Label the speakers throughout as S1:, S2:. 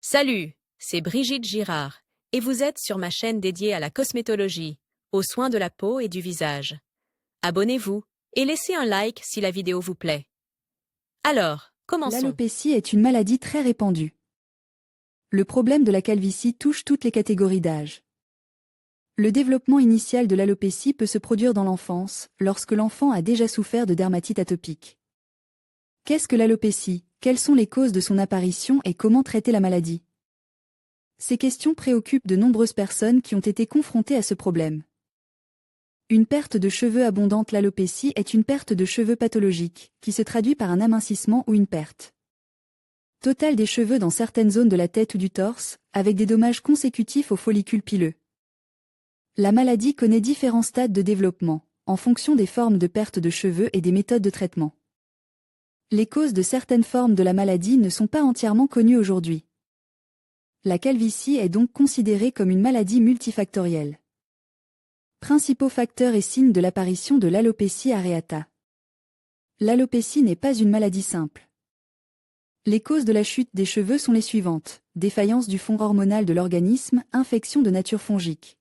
S1: Salut, c'est Brigitte Girard, et vous êtes sur ma chaîne dédiée à la cosmétologie, aux soins de la peau et du visage. Abonnez-vous et laissez un like si la vidéo vous plaît. Alors, commençons.
S2: L'alopécie est une maladie très répandue. Le problème de la calvitie touche toutes les catégories d'âge. Le développement initial de l'alopécie peut se produire dans l'enfance, lorsque l'enfant a déjà souffert de dermatite atopique. Qu'est-ce que l'alopécie? Quelles sont les causes de son apparition et comment traiter la maladie? Ces questions préoccupent de nombreuses personnes qui ont été confrontées à ce problème. Une perte de cheveux abondante. L'alopécie est une perte de cheveux pathologique, qui se traduit par un amincissement ou une perte totale des cheveux dans certaines zones de la tête ou du torse, avec des dommages consécutifs aux follicules pileux. La maladie connaît différents stades de développement, en fonction des formes de perte de cheveux et des méthodes de traitement. Les causes de certaines formes de la maladie ne sont pas entièrement connues aujourd'hui. La calvitie est donc considérée comme une maladie multifactorielle. Principaux facteurs et signes de l'apparition de l'alopécie areata. L'alopécie n'est pas une maladie simple. Les causes de la chute des cheveux sont les suivantes: défaillance du fond hormonal de l'organisme, infection de nature fongique,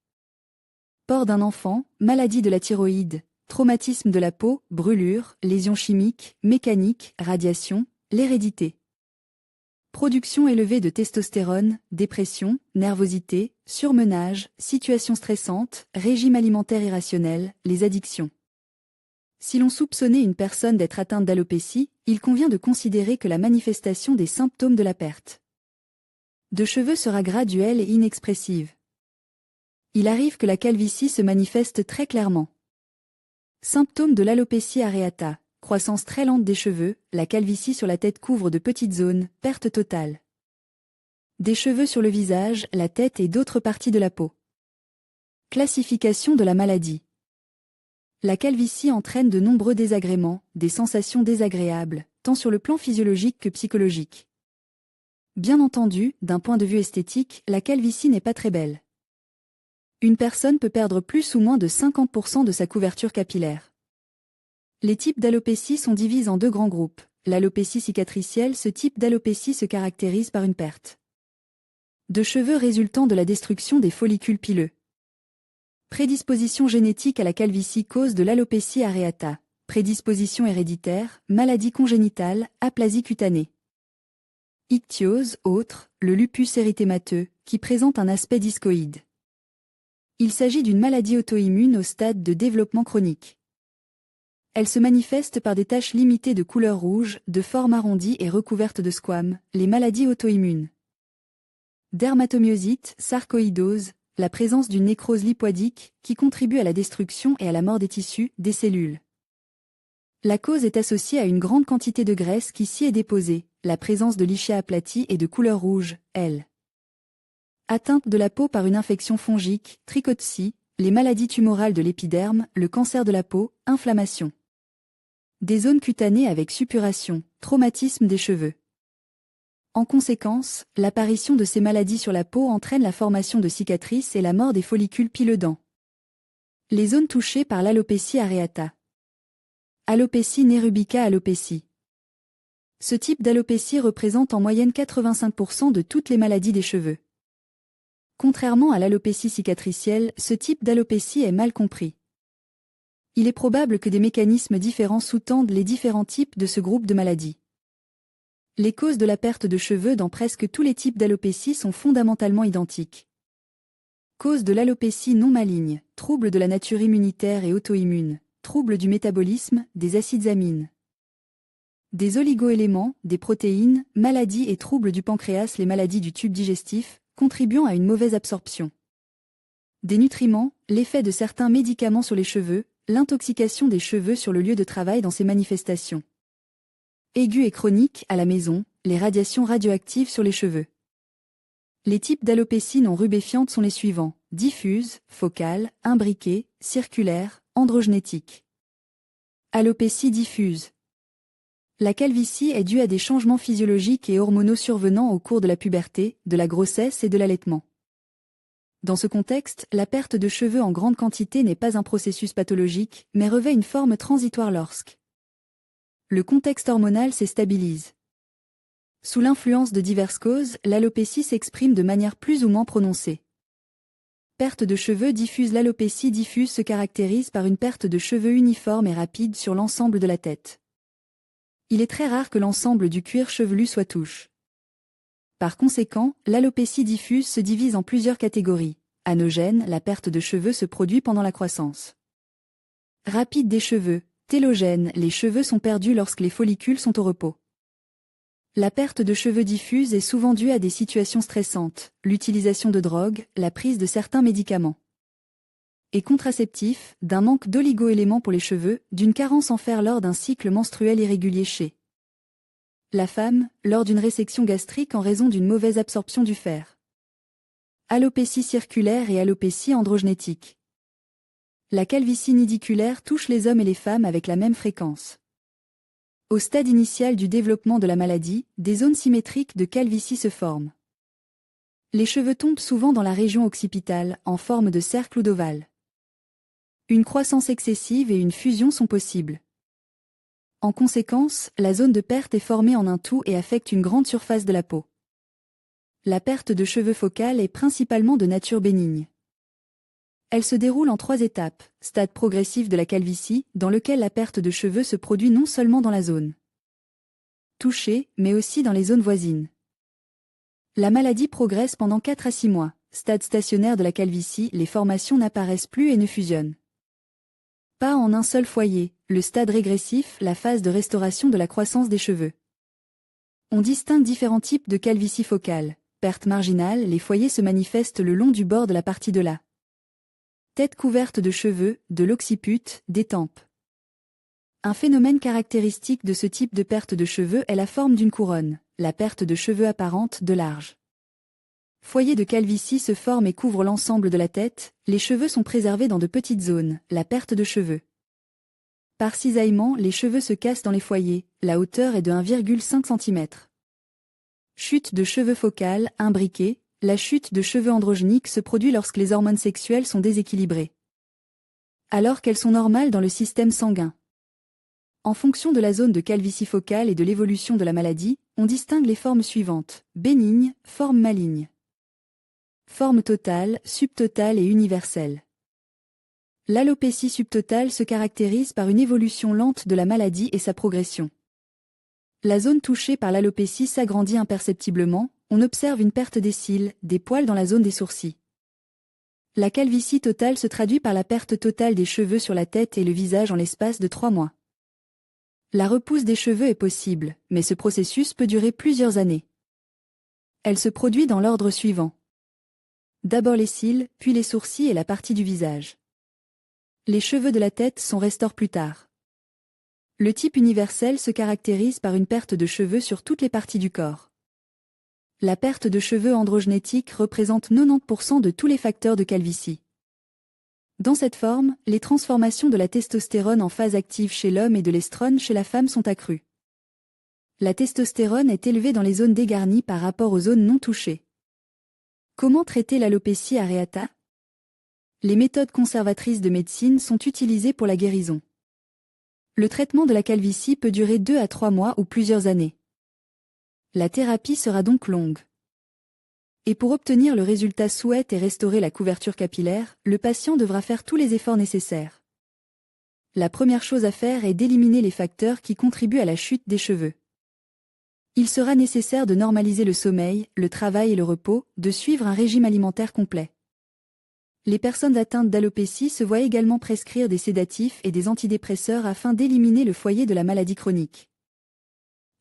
S2: port d'un enfant, maladie de la thyroïde, traumatisme de la peau, brûlure, lésions chimiques, mécaniques, radiation, l'hérédité. Production élevée de testostérone, dépression, nervosité, surmenage, situation stressante, régime alimentaire irrationnel, les addictions. Si l'on soupçonnait une personne d'être atteinte d'alopécie, il convient de considérer que la manifestation des symptômes de la perte de cheveux sera graduelle et inexpressive. Il arrive que la calvitie se manifeste très clairement. Symptômes de l'alopécie areata: croissance très lente des cheveux, la calvitie sur la tête couvre de petites zones, perte totale des cheveux sur le visage, la tête et d'autres parties de la peau. Classification de la maladie. La calvitie entraîne de nombreux désagréments, des sensations désagréables, tant sur le plan physiologique que psychologique. Bien entendu, d'un point de vue esthétique, la calvitie n'est pas très belle. Une personne peut perdre plus ou moins de 50% de sa couverture capillaire. Les types d'alopécie sont divisés en deux grands groupes. L'alopécie cicatricielle. Ce type d'alopécie se caractérise par une perte de cheveux résultant de la destruction des follicules pileux. Prédisposition génétique à la calvitie. Cause de l'alopécie areata: prédisposition héréditaire, maladie congénitale, aplasie cutanée. Ichthyose. Autre, le lupus érythémateux, qui présente un aspect discoïde. Il s'agit d'une maladie auto-immune au stade de développement chronique. Elle se manifeste par des taches limitées de couleur rouge, de forme arrondie et recouverte de squames, les maladies auto-immunes. Dermatomyosite, sarcoïdose, la présence d'une nécrose lipoïdique qui contribue à la destruction et à la mort des tissus, des cellules. La cause est associée à une grande quantité de graisse qui s'y est déposée, la présence de lichea aplatie et de couleur rouge, L. Atteinte de la peau par une infection fongique, trichottie, les maladies tumorales de l'épiderme, le cancer de la peau, inflammation des zones cutanées avec suppuration, traumatisme des cheveux. En conséquence, l'apparition de ces maladies sur la peau entraîne la formation de cicatrices et la mort des follicules pileux dans les zones touchées par l'alopécie areata. Alopécie nérubica. Alopécie. Ce type d'alopécie représente en moyenne 85% de toutes les maladies des cheveux. Contrairement à l'alopécie cicatricielle, ce type d'alopécie est mal compris. Il est probable que des mécanismes différents sous-tendent les différents types de ce groupe de maladies. Les causes de la perte de cheveux dans presque tous les types d'alopécie sont fondamentalement identiques. Cause de l'alopécie non maligne, troubles de la nature immunitaire et auto-immune, troubles du métabolisme, des acides amines, des oligoéléments, des protéines, maladies et troubles du pancréas. Les maladies du tube digestif, contribuant à une mauvaise absorption des nutriments, l'effet de certains médicaments sur les cheveux, l'intoxication des cheveux sur le lieu de travail dans ces manifestations aiguës et chroniques à la maison, les radiations radioactives sur les cheveux. Les types d'alopécie non rubéfiante sont les suivants: diffuse, focale, imbriquée, circulaire, androgénétique. Alopécie diffuse. La calvitie est due à des changements physiologiques et hormonaux survenant au cours de la puberté, de la grossesse et de l'allaitement. Dans ce contexte, la perte de cheveux en grande quantité n'est pas un processus pathologique, mais revêt une forme transitoire lorsque le contexte hormonal se stabilise. Sous l'influence de diverses causes, l'alopécie s'exprime de manière plus ou moins prononcée. Perte de cheveux diffuse. L'alopécie diffuse se caractérise par une perte de cheveux uniforme et rapide sur l'ensemble de la tête. Il est très rare que l'ensemble du cuir chevelu soit touche. Par conséquent, l'alopécie diffuse se divise en plusieurs catégories. Anogène, la perte de cheveux se produit pendant la croissance. Rapide des cheveux. Télogène, les cheveux sont perdus lorsque les follicules sont au repos. La perte de cheveux diffuse est souvent due à des situations stressantes, l'utilisation de drogues, la prise de certains médicaments et contraceptifs, d'un manque d'oligo-éléments pour les cheveux, d'une carence en fer lors d'un cycle menstruel irrégulier chez la femme, lors d'une résection gastrique en raison d'une mauvaise absorption du fer. Alopécie circulaire et alopécie androgénétique. La calvitie nidiculaire touche les hommes et les femmes avec la même fréquence. Au stade initial du développement de la maladie, des zones symétriques de calvitie se forment. Les cheveux tombent souvent dans la région occipitale, en forme de cercle ou d'ovale. Une croissance excessive et une fusion sont possibles. En conséquence, la zone de perte est formée en un tout et affecte une grande surface de la peau. La perte de cheveux focale est principalement de nature bénigne. Elle se déroule en 3 étapes, stade progressif de la calvitie, dans lequel la perte de cheveux se produit non seulement dans la zone touchée, mais aussi dans les zones voisines. La maladie progresse pendant 4 à 6 mois, stade stationnaire de la calvitie, les formations n'apparaissent plus et ne fusionnent pas en un seul foyer, le stade régressif, la phase de restauration de la croissance des cheveux. On distingue différents types de calvitie focale. Perte marginale, les foyers se manifestent le long du bord de la partie de la tête couverte de cheveux, de l'occiput, des tempes. Un phénomène caractéristique de ce type de perte de cheveux est la forme d'une couronne, la perte de cheveux apparente, de large foyer de calvitie se forme et couvre l'ensemble de la tête, les cheveux sont préservés dans de petites zones, la perte de cheveux. Par cisaillement, les cheveux se cassent dans les foyers, la hauteur est de 1,5 cm. Chute de cheveux focale, imbriquée. La chute de cheveux androgéniques se produit lorsque les hormones sexuelles sont déséquilibrées, alors qu'elles sont normales dans le système sanguin. En fonction de la zone de calvitie focale et de l'évolution de la maladie, on distingue les formes suivantes: bénigne, forme maligne, forme totale, subtotale et universelle. L'alopécie subtotale se caractérise par une évolution lente de la maladie et sa progression. La zone touchée par l'alopécie s'agrandit imperceptiblement, on observe une perte des cils, des poils dans la zone des sourcils. La calvitie totale se traduit par la perte totale des cheveux sur la tête et le visage en l'espace de 3 mois. La repousse des cheveux est possible, mais ce processus peut durer plusieurs années. Elle se produit dans l'ordre suivant. D'abord les cils, puis les sourcils et la partie du visage. Les cheveux de la tête sont restaurés plus tard. Le type universel se caractérise par une perte de cheveux sur toutes les parties du corps. La perte de cheveux androgénétique représente 90% de tous les facteurs de calvitie. Dans cette forme, les transformations de la testostérone en phase active chez l'homme et de l'estrone chez la femme sont accrues. La testostérone est élevée dans les zones dégarnies par rapport aux zones non touchées. Comment traiter l'alopécie areata? Les méthodes conservatrices de médecine sont utilisées pour la guérison. Le traitement de la calvitie peut durer 2 à 3 mois ou plusieurs années. La thérapie sera donc longue. Et pour obtenir le résultat souhaité et restaurer la couverture capillaire, le patient devra faire tous les efforts nécessaires. La première chose à faire est d'éliminer les facteurs qui contribuent à la chute des cheveux. Il sera nécessaire de normaliser le sommeil, le travail et le repos, de suivre un régime alimentaire complet. Les personnes atteintes d'alopécie se voient également prescrire des sédatifs et des antidépresseurs afin d'éliminer le foyer de la maladie chronique.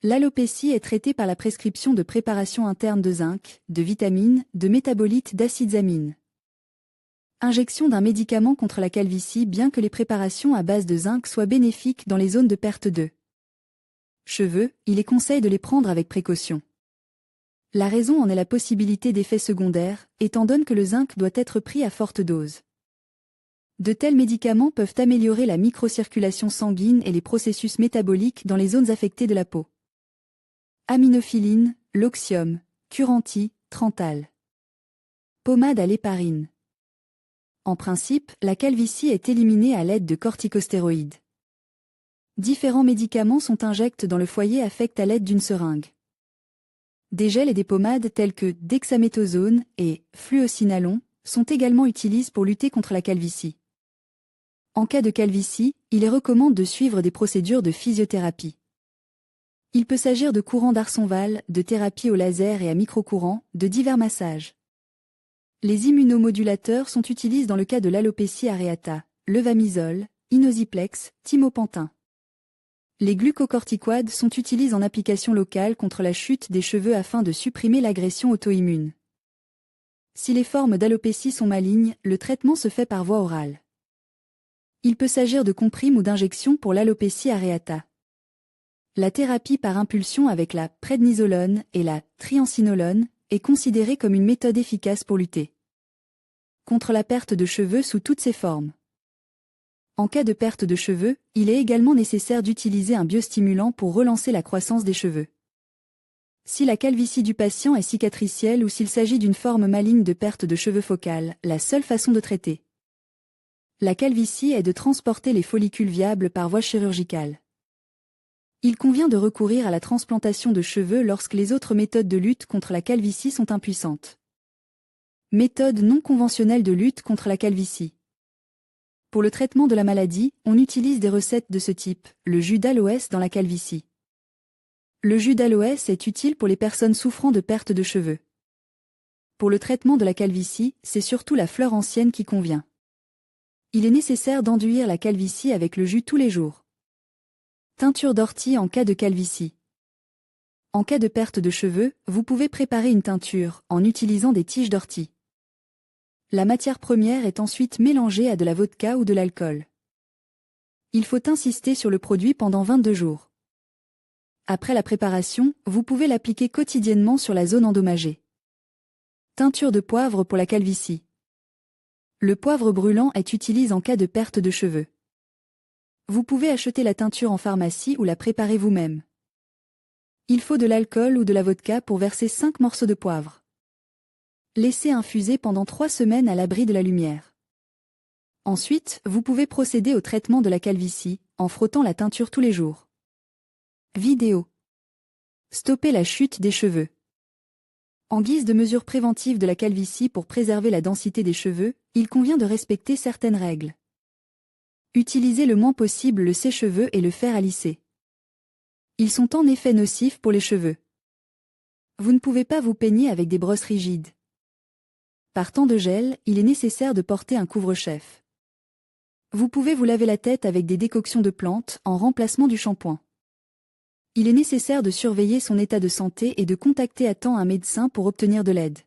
S2: L'alopécie est traitée par la prescription de préparations internes de zinc, de vitamines, de métabolites d'acides amines. Injection d'un médicament contre la calvitie. Bien que les préparations à base de zinc soient bénéfiques dans les zones de perte de cheveux, il est conseillé de les prendre avec précaution. La raison en est la possibilité d'effets secondaires, étant donné que le zinc doit être pris à forte dose. De tels médicaments peuvent améliorer la microcirculation sanguine et les processus métaboliques dans les zones affectées de la peau. Aminophiline, Loxium, Curanti, Trantal. Pommade à l'héparine. En principe, la calvitie est éliminée à l'aide de corticostéroïdes. Différents médicaments sont injectés dans le foyer affecté à l'aide d'une seringue. Des gels et des pommades tels que dexaméthasone et fluocinolone sont également utilisés pour lutter contre la calvitie. En cas de calvitie, il recommande de suivre des procédures de physiothérapie. Il peut s'agir de courants d'Arsonval, de thérapie au laser et à microcourant, de divers massages. Les immunomodulateurs sont utilisés dans le cas de l'alopécie areata, levamisole, inosiplex, timopantin. Les glucocorticoïdes sont utilisés en application locale contre la chute des cheveux afin de supprimer l'agression auto-immune. Si les formes d'alopécie sont malignes, le traitement se fait par voie orale. Il peut s'agir de comprimes ou d'injections pour l'alopécie areata. La thérapie par impulsion avec la prednisolone et la triamcinolone est considérée comme une méthode efficace pour lutter contre la perte de cheveux sous toutes ses formes. En cas de perte de cheveux, il est également nécessaire d'utiliser un biostimulant pour relancer la croissance des cheveux. Si la calvitie du patient est cicatricielle ou s'il s'agit d'une forme maligne de perte de cheveux focale, la seule façon de traiter la calvitie est de transporter les follicules viables par voie chirurgicale. Il convient de recourir à la transplantation de cheveux lorsque les autres méthodes de lutte contre la calvitie sont impuissantes. Méthode non conventionnelle de lutte contre la calvitie. Pour le traitement de la maladie, on utilise des recettes de ce type, le jus d'aloès dans la calvitie. Le jus d'aloès est utile pour les personnes souffrant de perte de cheveux. Pour le traitement de la calvitie, c'est surtout la fleur ancienne qui convient. Il est nécessaire d'enduire la calvitie avec le jus tous les jours. Teinture d'ortie en cas de calvitie. En cas de perte de cheveux, vous pouvez préparer une teinture en utilisant des tiges d'ortie. La matière première est ensuite mélangée à de la vodka ou de l'alcool. Il faut insister sur le produit pendant 22 jours. Après la préparation, vous pouvez l'appliquer quotidiennement sur la zone endommagée. Teinture de poivre pour la calvitie. Le poivre brûlant est utilisé en cas de perte de cheveux. Vous pouvez acheter la teinture en pharmacie ou la préparer vous-même. Il faut de l'alcool ou de la vodka pour verser 5 morceaux de poivre. Laissez infuser pendant 3 semaines à l'abri de la lumière. Ensuite, vous pouvez procéder au traitement de la calvitie, en frottant la teinture tous les jours. Vidéo. Stopper la chute des cheveux. En guise de mesure préventive de la calvitie pour préserver la densité des cheveux, il convient de respecter certaines règles. Utilisez le moins possible le sèche-cheveux et le fer à lisser. Ils sont en effet nocifs pour les cheveux. Vous ne pouvez pas vous peigner avec des brosses rigides. Par temps de gel, il est nécessaire de porter un couvre-chef. Vous pouvez vous laver la tête avec des décoctions de plantes en remplacement du shampoing. Il est nécessaire de surveiller son état de santé et de contacter à temps un médecin pour obtenir de l'aide.